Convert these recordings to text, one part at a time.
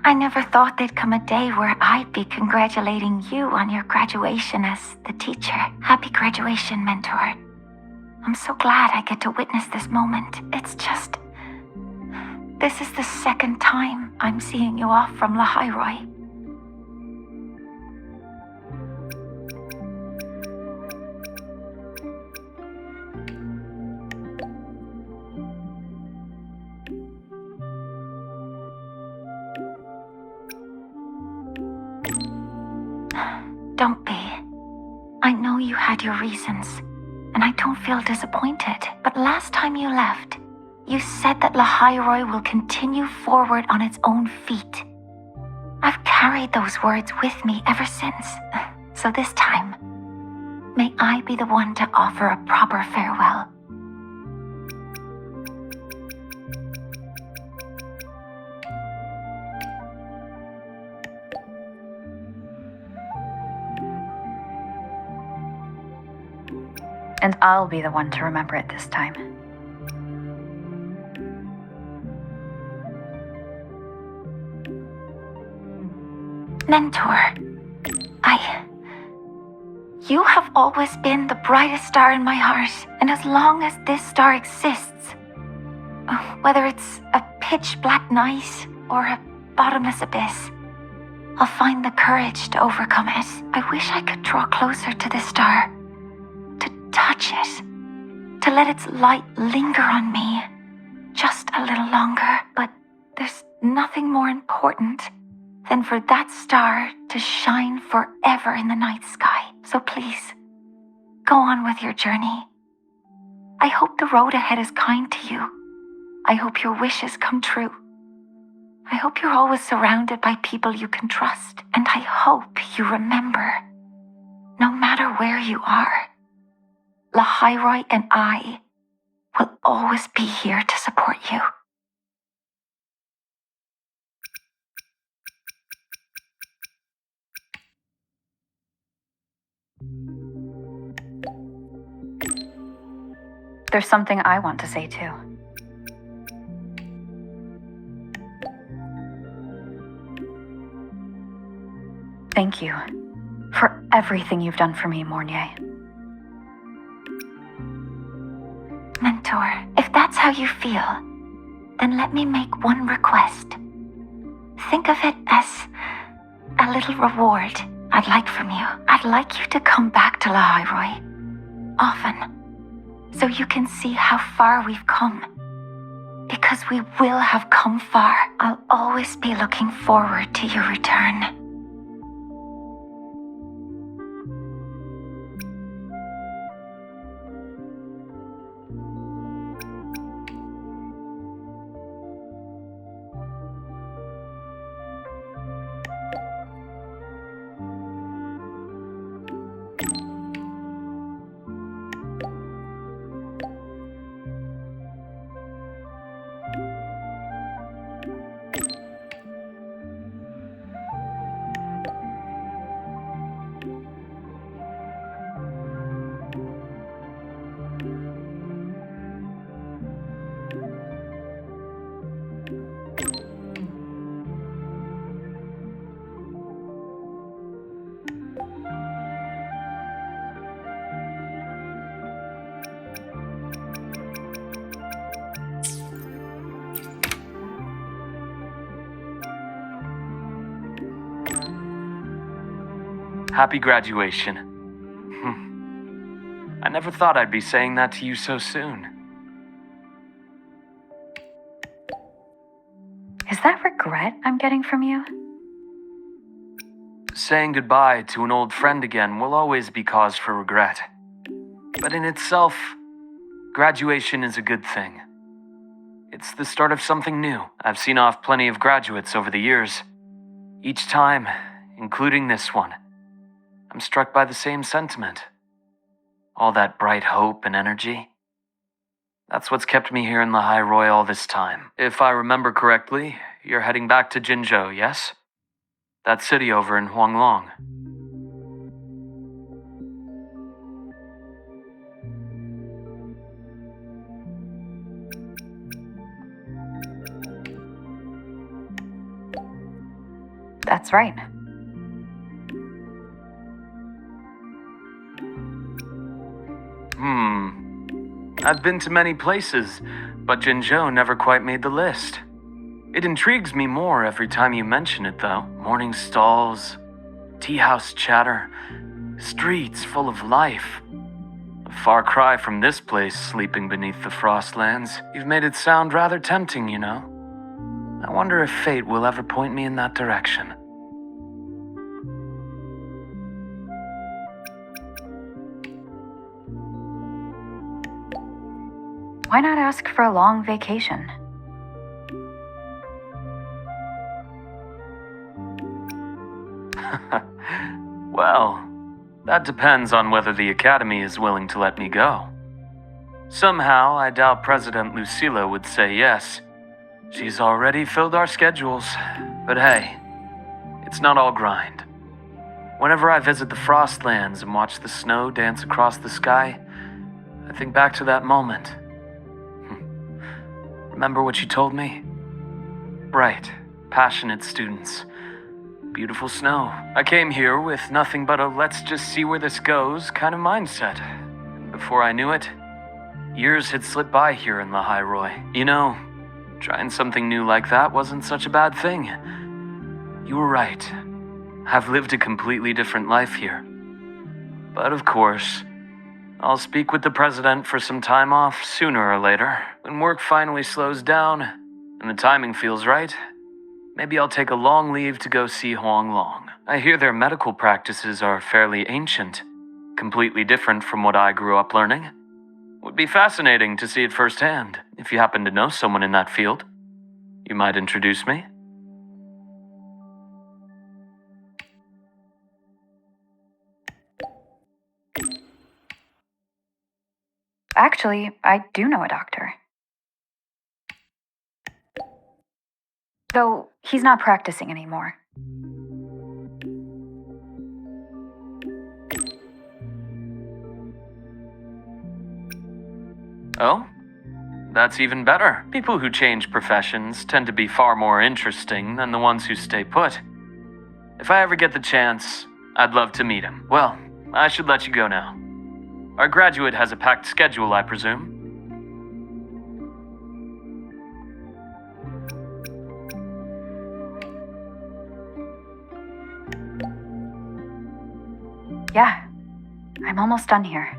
I never thought there'd come a day where I'd be congratulating you on your graduation as the teacher. Happy graduation, mentor. I'm so glad I get to witness this moment. It's just... this is the second time I'm seeing you off from Lahairoi. Don't be. I know you had your reasons, and I don't feel disappointed. But last time you left, you said that Lahairoi will continue forward on its own feet. I've carried those words with me ever since. So this time, may I be the one to offer a proper farewell. And I'll be the one to remember it this time. Mentor, you have always been the brightest star in my heart, and as long as this star exists, whether it's a pitch black night or a bottomless abyss, I'll find the courage to overcome it. I wish I could draw closer to this star, to touch it, to let its light linger on me just a little longer. But there's nothing more important than for that star to shine forever in the night sky. So please, go on with your journey. I hope the road ahead is kind to you. I hope your wishes come true. I hope you're always surrounded by people you can trust. And I hope you remember, no matter where you are, Lahairoi and I will always be here to support you. There's something I want to say too. Thank you for everything you've done for me, Mornier. sure. If that's how you feel, then let me make one request. Think of it as a little reward I'd like from you. I'd like you to come back to Lahairoi often, so you can see how far we've come. Because we will have come far. I'll always be looking forward to your return. Happy graduation. I never thought I'd be saying that to you so soon. Is that regret I'm getting from you? Saying goodbye to an old friend again will always be cause for regret. But in itself, graduation is a good thing. It's the start of something new. I've seen off plenty of graduates over the years. Each time, including this one, I'm struck by the same sentiment. All that bright hope and energy. That's what's kept me here in Lahairoi all this time. If I remember correctly, you're heading back to Jinzhou, yes? That city over in Huanglong. That's right. I've been to many places, but Jinzhou never quite made the list. It intrigues me more every time you mention it, though. Morning stalls, tea house chatter, streets full of life. A far cry from this place sleeping beneath the frostlands. You've made it sound rather tempting, you know. I wonder if fate will ever point me in that direction. Why not ask for a long vacation? Well, that depends on whether the Academy is willing to let me go. Somehow, I doubt President Lucilla would say yes. She's already filled our schedules. But hey, it's not all grind. Whenever I visit the Frostlands and watch the snow dance across the sky, I think back to that moment. Remember what you told me? Bright, passionate students. Beautiful snow. I came here with nothing but a let's just see where this goes kind of mindset. And before I knew it, years had slipped by here in Lahairoi. You know, trying something new like that wasn't such a bad thing. You were right. I've lived a completely different life here. But of course, I'll speak with the president for some time off sooner or later. When work finally slows down and the timing feels right, maybe I'll take a long leave to go see Huanglong. I hear their medical practices are fairly ancient, completely different from what I grew up learning. Would be fascinating to see it firsthand. If you happen to know someone in that field, you might introduce me. Actually, I do know a doctor. Though he's not practicing anymore. Oh? That's even better. People who change professions tend to be far more interesting than the ones who stay put. If I ever get the chance, I'd love to meet him. Well, I should let you go now. Our graduate has a packed schedule, I presume. Yeah, I'm almost done here.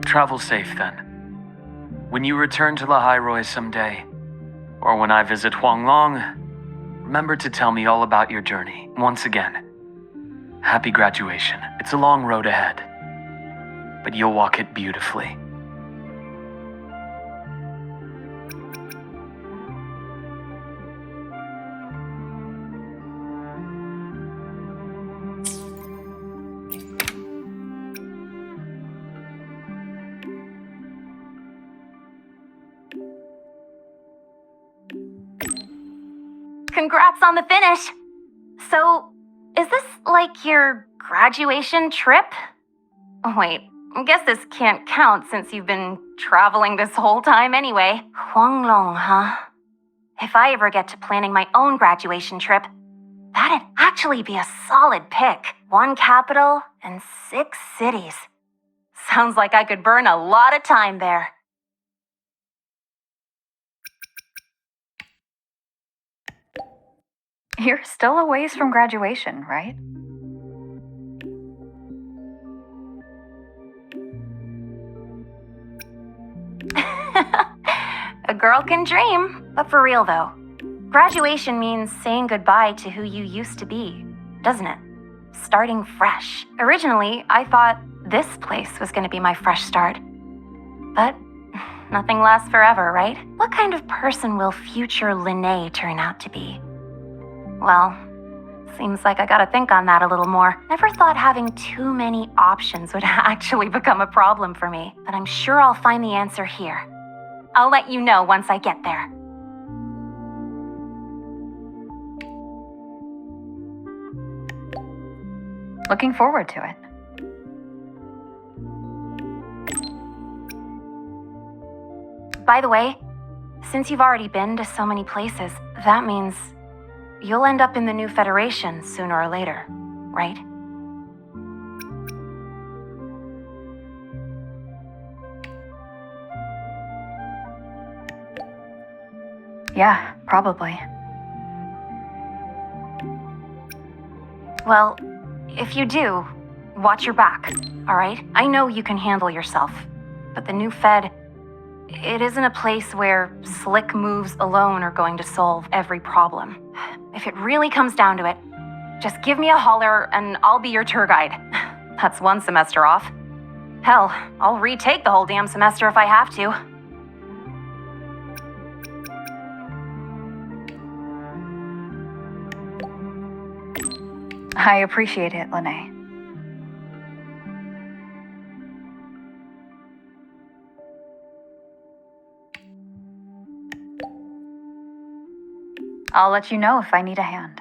Travel safe then. When you return to Lahai someday, or when I visit Huanglong, remember to tell me all about your journey. Once again, happy graduation. It's a long road ahead, but you'll walk it beautifully. Congrats on the finish! So, is this like your graduation trip? Oh, wait, I guess this can't count since you've been traveling this whole time anyway. Huanglong, huh? If I ever get to planning my own graduation trip, that'd actually be a solid pick. 1 capital and 6 cities. Sounds like I could burn a lot of time there. You're still a ways from graduation, right? A girl can dream, but for real though. Graduation means saying goodbye to who you used to be, doesn't it? Starting fresh. Originally, I thought this place was going to be my fresh start. But nothing lasts forever, right? What kind of person will future Linnae turn out to be? Well, seems like I gotta think on that a little more. Never thought having too many options would actually become a problem for me, but I'm sure I'll find the answer here. I'll let you know once I get there. Looking forward to it. By the way, since you've already been to so many places, that means you'll end up in the new Federation sooner or later, right? Yeah, probably. Well, if you do, watch your back, alright? I know you can handle yourself, but the new Fed, it isn't a place where slick moves alone are going to solve every problem. If it really comes down to it, just give me a holler and I'll be your tour guide. That's 1 semester off. Hell, I'll retake the whole damn semester if I have to. I appreciate it, Linnae. I'll let you know if I need a hand.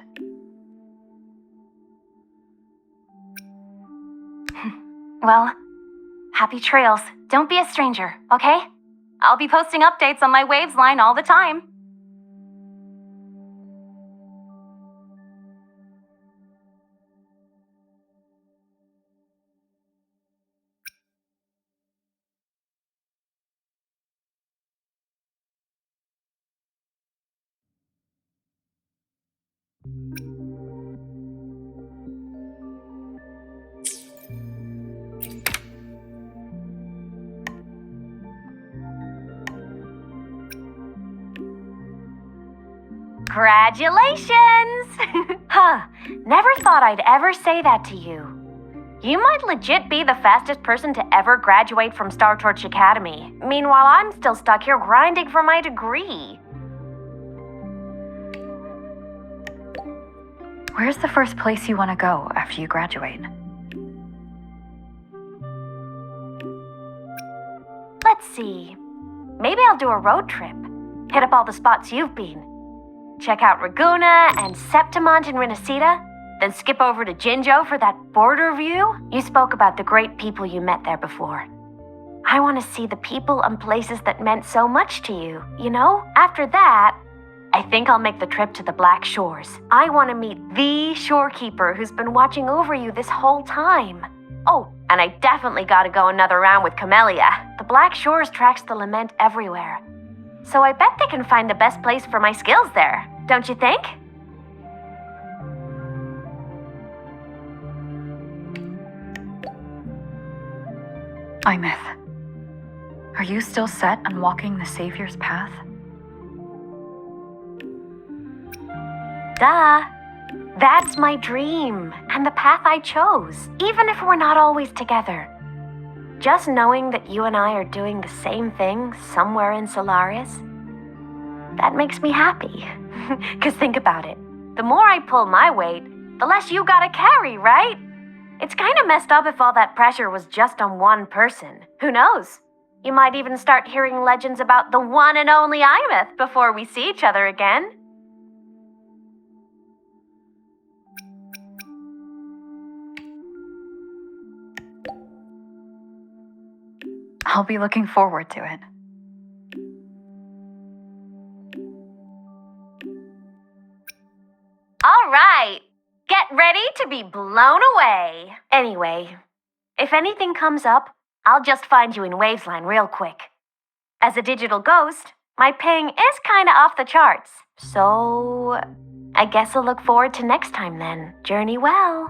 Well, happy trails. Don't be a stranger, okay? I'll be posting updates on my Waves line all the time. Congratulations! Huh, never thought I'd ever say that to you. You might legit be the fastest person to ever graduate from Star Torch Academy. Meanwhile, I'm still stuck here grinding for my degree. Where's the first place you want to go after you graduate? let's see. Maybe I'll do a road trip. Hit up all the spots you've been. Check out Raguna and Septimont and Renacita, then skip over to Jinjo for that border view. You spoke about the great people you met there before. I want to see the people and places that meant so much to you, you know? After that, I think I'll make the trip to the Black Shores. I want to meet the shorekeeper who's been watching over you this whole time. Oh, and I definitely gotta go another round with Camellia. The Black Shores tracks the lament everywhere. So I bet they can find the best place for my skills there, don't you think? Imeth, are you still set on walking the Savior's path? Duh. That's my dream, and the path I chose, even if we're not always together. Just knowing that you and I are doing the same thing somewhere in Solaris, that makes me happy. 'Cause think about it. The more I pull my weight, the less you gotta carry, right? It's kinda messed up if all that pressure was just on one person. Who knows? You might even start hearing legends about the one and only Imeth before we see each other again. I'll be looking forward to it. All right, get ready to be blown away. Anyway, if anything comes up, I'll just find you in Wavesline real quick. As a digital ghost, my ping is kinda off the charts. So, I guess I'll look forward to next time then. Journey well.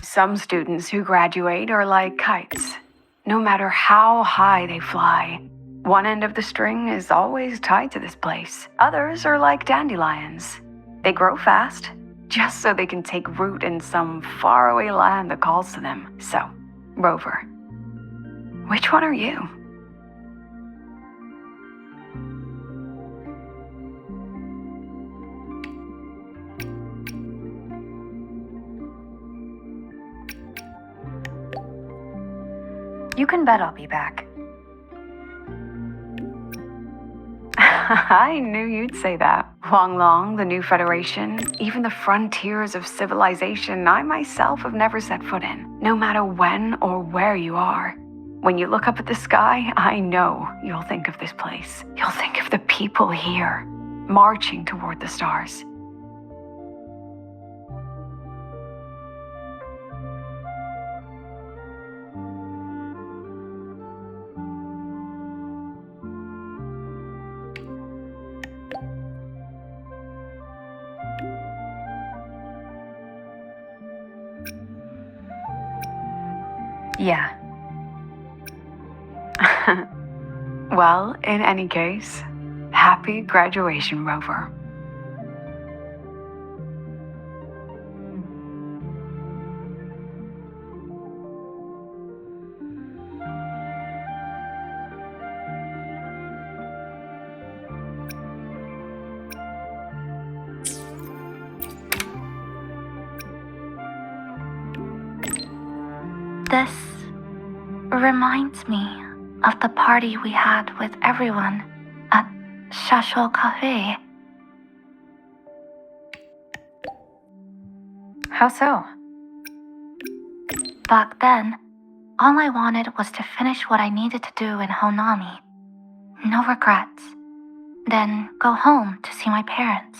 Some students who graduate are like kites. No matter how high they fly, one end of the string is always tied to this place. Others are like dandelions. They grow fast, just so they can take root in some faraway land that calls to them. So, Rover, which one are you? You can bet I'll be back. I knew you'd say that. Long, the new Federation, even the frontiers of civilization I myself have never set foot in, no matter when or where you are. When you look up at the sky, I know you'll think of this place. You'll think of the people here, marching toward the stars. Yeah. Well, in any case, happy graduation, Rover. This reminds me of the party we had with everyone at Shashol Cafe. How so? Back then, all I wanted was to finish what I needed to do in Honami. No regrets. Then go home to see my parents.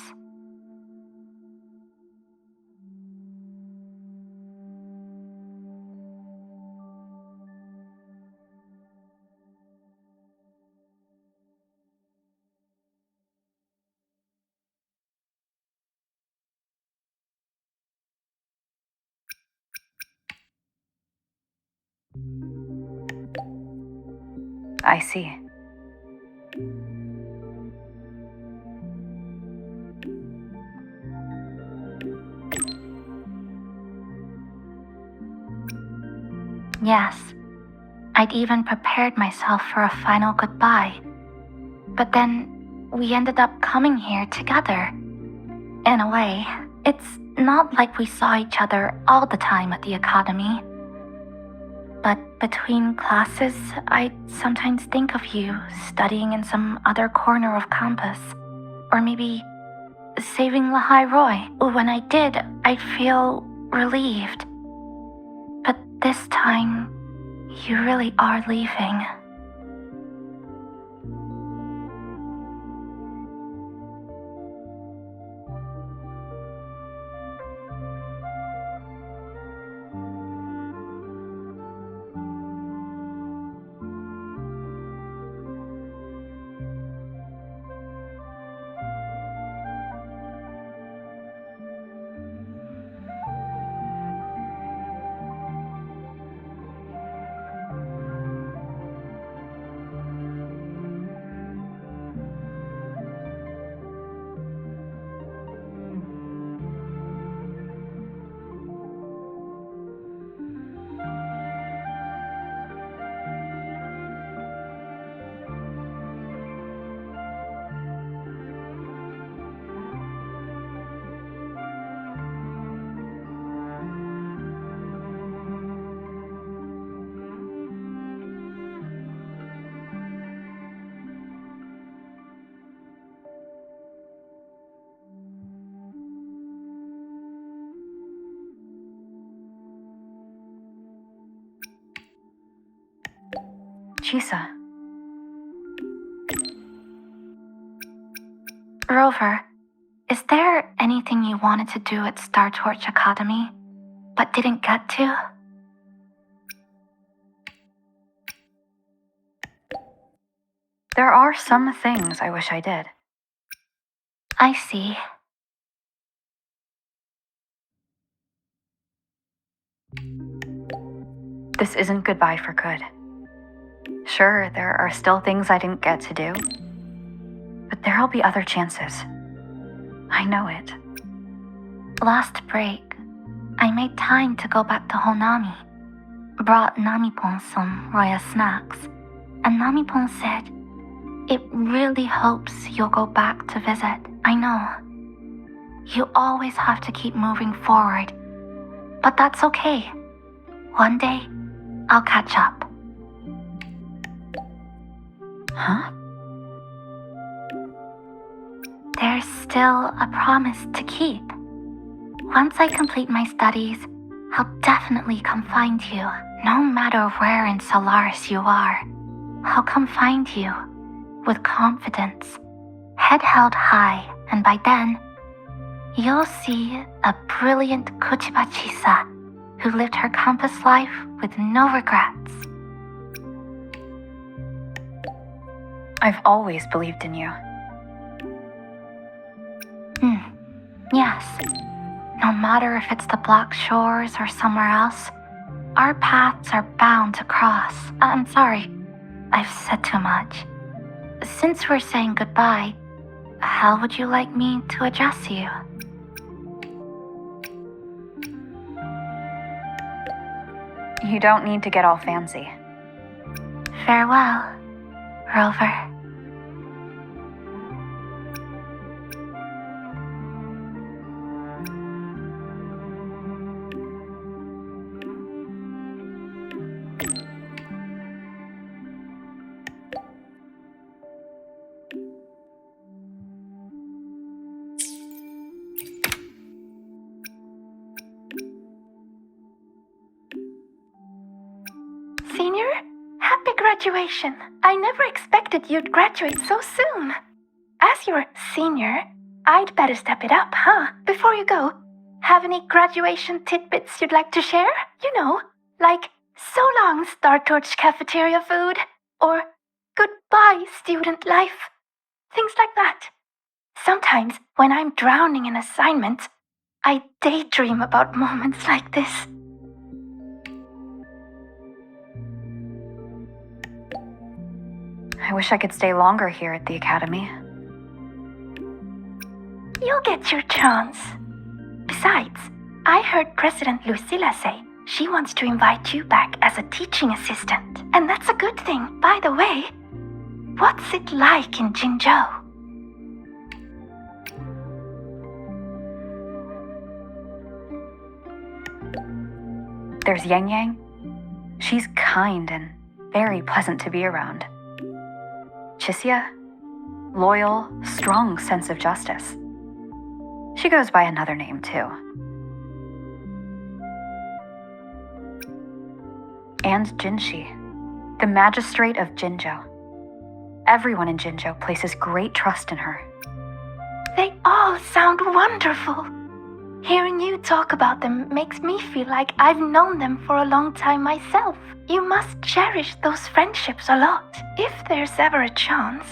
I see. Yes, I'd even prepared myself for a final goodbye. But then we ended up coming here together. In a way, it's not like we saw each other all the time at the academy. But between classes, I'd sometimes think of you studying in some other corner of campus. Or maybe saving Lahai Roy. When I did, I'd feel relieved. But this time, you really are leaving. Chisa. Rover, is there anything you wanted to do at Star Torch Academy, but didn't get to? There are some things I wish I did. I see. This isn't goodbye for good. Sure, there are still things I didn't get to do, but there'll be other chances. I know it. Last break, I made time to go back to Honami. Brought Namipon some royal snacks, and Namipon said, "It really hopes you'll go back to visit. I know. You always have to keep moving forward, but that's okay. One day, I'll catch up." Huh? there's still a promise to keep. Once I complete my studies, I'll definitely come find you. No matter where in Solaris you are, I'll come find you with confidence, head held high, and by then, you'll see a brilliant Kuchiba Chisa who lived her campus life with no regrets. I've always believed in you. Yes. No matter if it's the Black Shores or somewhere else, our paths are bound to cross. I'm sorry, I've said too much. Since we're saying goodbye, how would you like me to address you? You don't need to get all fancy. Farewell, Rover. Senior, happy graduation. I never expected you'd graduate so soon. As your senior, I'd better step it up, huh? Before you go, have any graduation tidbits you'd like to share? You know, like so long Star Torch cafeteria food, or goodbye student life. Things like that. Sometimes, when I'm drowning in assignments, I daydream about moments like this. I wish I could stay longer here at the academy. You'll get your chance. Besides, I heard President Lucilla say she wants to invite you back as a teaching assistant. And that's a good thing. By the way, what's it like in Jinzhou? There's Yang Yang. She's kind and very pleasant to be around. Chisia, loyal, strong sense of justice. She goes by another name too. And Jinshi, the magistrate of Jinzhou. Everyone in Jinzhou places great trust in her. They all sound wonderful. Hearing you talk about them makes me feel like I've known them for a long time myself. You must cherish those friendships a lot. If there's ever a chance,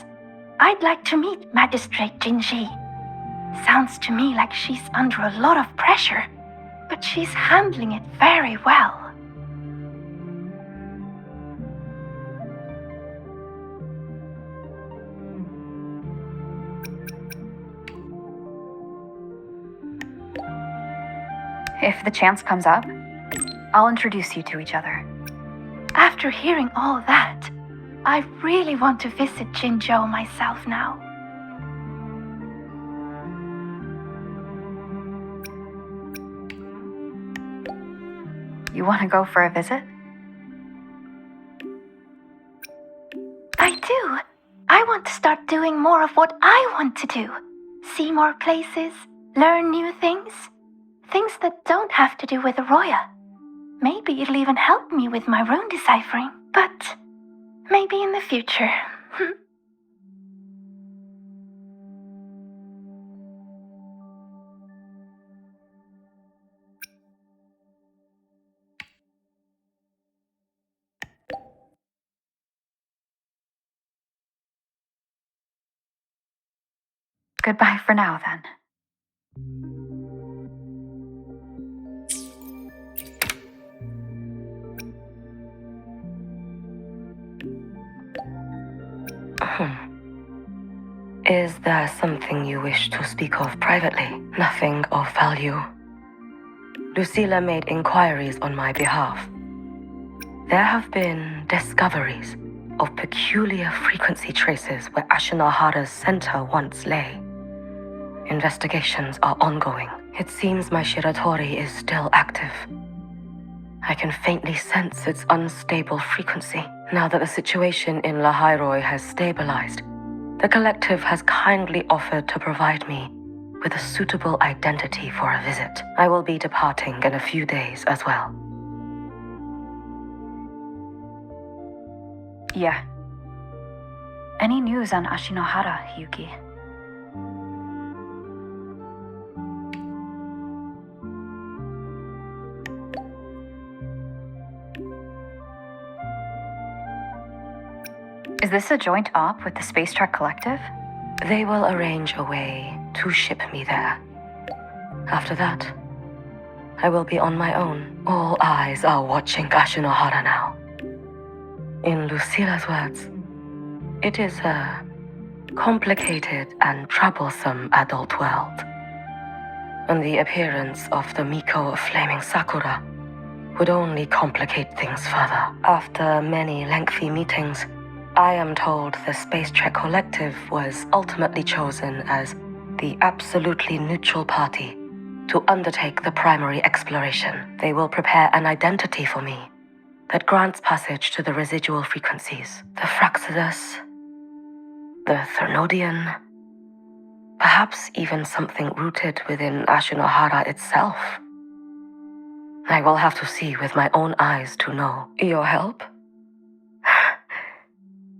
I'd like to meet Magistrate Jinji. Sounds to me like she's under a lot of pressure, but she's handling it very well. If the chance comes up, I'll introduce you to each other. After hearing all that, I really want to visit Jinzhou myself now. You want to go for a visit? I do. I want to start doing more of what I want to do. See more places, learn new things. Things that don't have to do with Roya. Maybe it'll even help me with my rune deciphering. But maybe in the future. Goodbye for now, then. Is there something you wish to speak of privately? Nothing of value. Lucilla made inquiries on my behalf. There have been discoveries of peculiar frequency traces where Ashinahara's center once lay. Investigations are ongoing. It seems my Shiratori is still active. I can faintly sense its unstable frequency. Now that the situation in Lahairoi has stabilized, The collective has kindly offered to provide me with a suitable identity for a visit. I will be departing in a few days as well. Yeah. Any news on Ashinohara, Yuki? Is this a joint op with the Space Trek Collective? They will arrange a way to ship me there. After that, I will be on my own. All eyes are watching Ashinohara now. In Lucila's words, it is a complicated and troublesome adult world. And the appearance of the Miko of Flaming Sakura would only complicate things further. After many lengthy meetings, I am told the Space Trek Collective was ultimately chosen as the absolutely neutral party to undertake the primary exploration. They will prepare an identity for me that grants passage to the residual frequencies. The Fraxidus, the Thernodian, perhaps even something rooted within Ashinohara itself. I will have to see with my own eyes to know. Your help?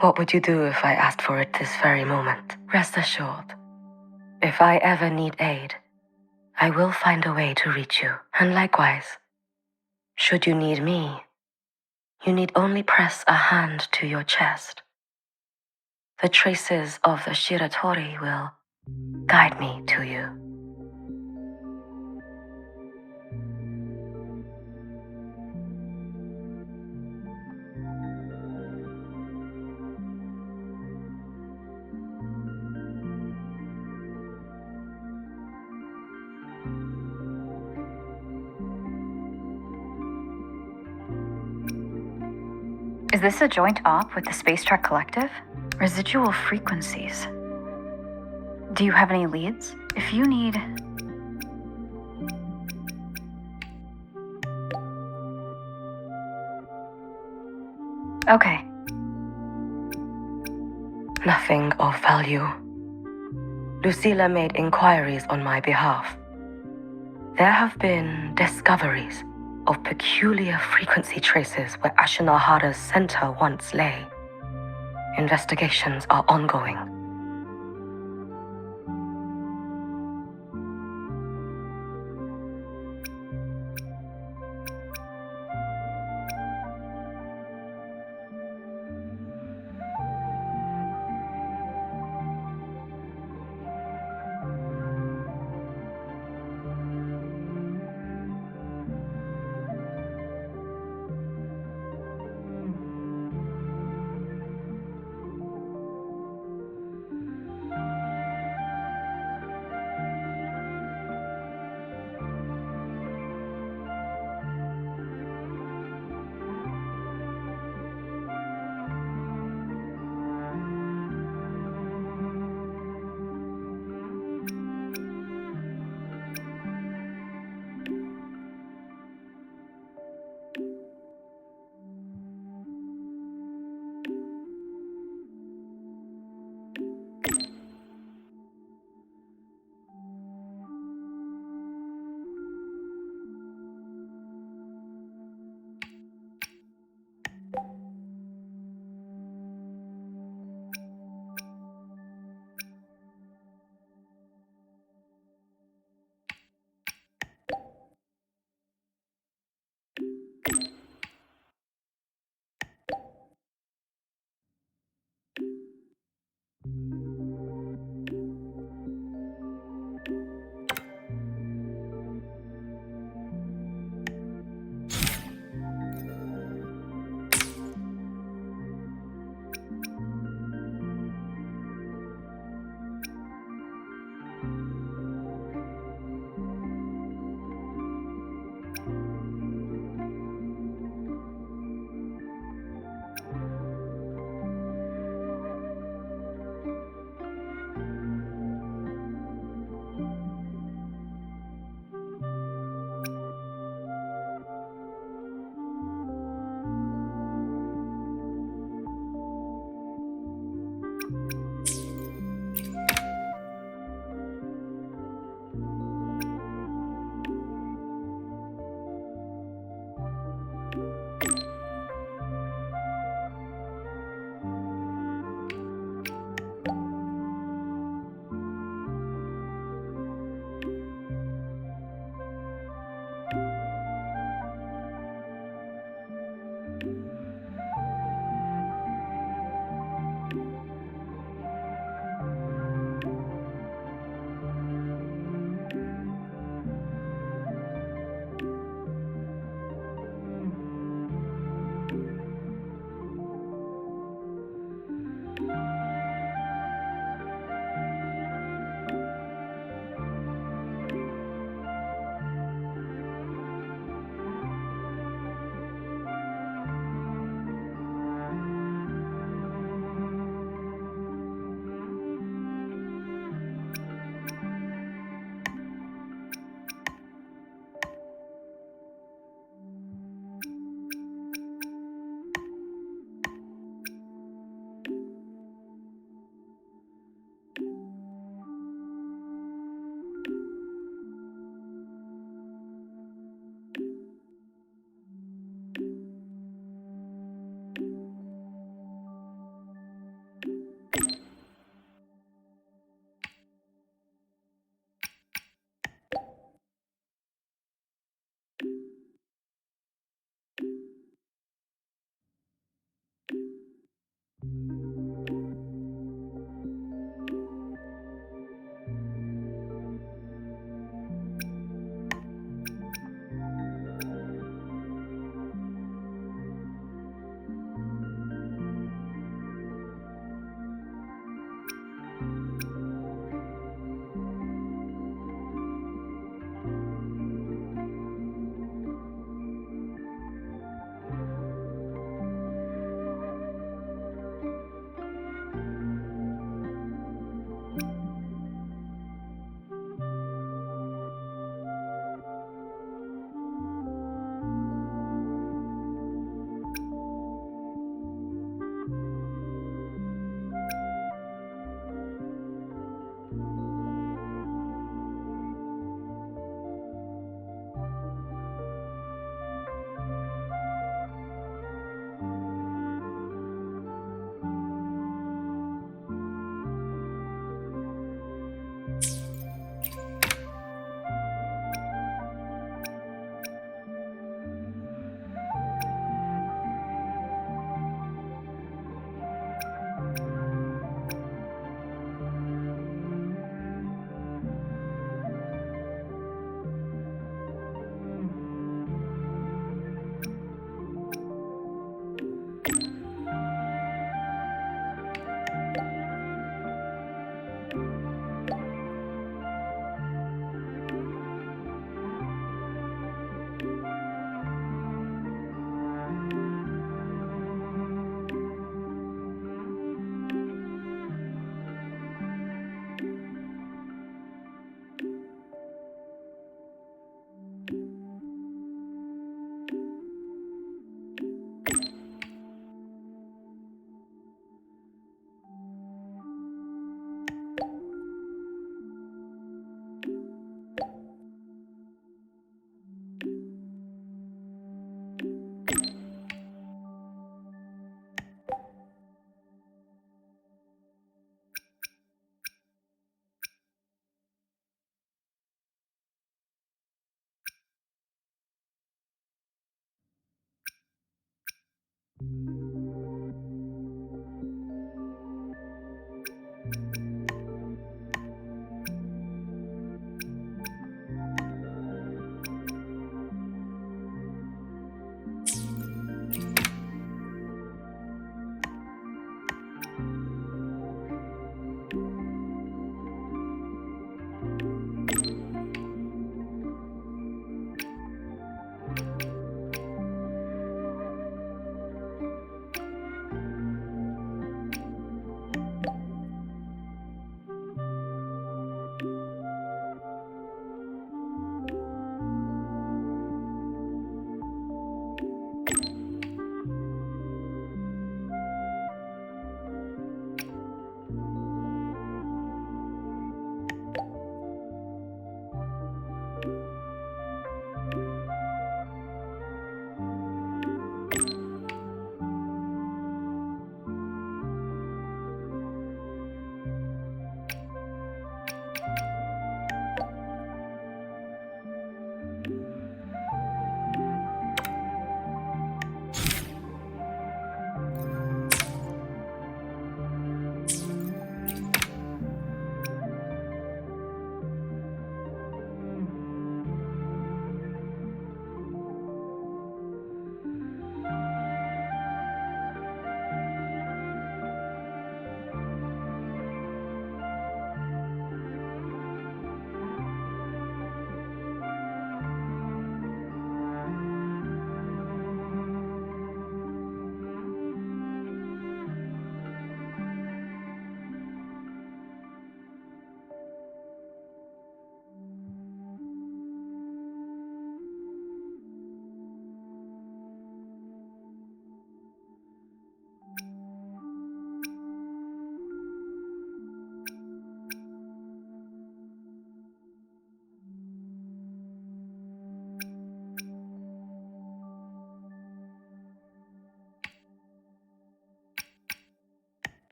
What would you do if I asked for it this very moment? Rest assured, if I ever need aid, I will find a way to reach you. And likewise, should you need me, you need only press a hand to your chest. The traces of the Shiratori will guide me to you. Is this a joint op with the Space Trek Collective? Residual frequencies. Do you have any leads? If you need... Okay. Nothing of value. Lucila made inquiries on my behalf. There have been discoveries of peculiar frequency traces where Ashinohara's center once lay. Investigations are ongoing.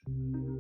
you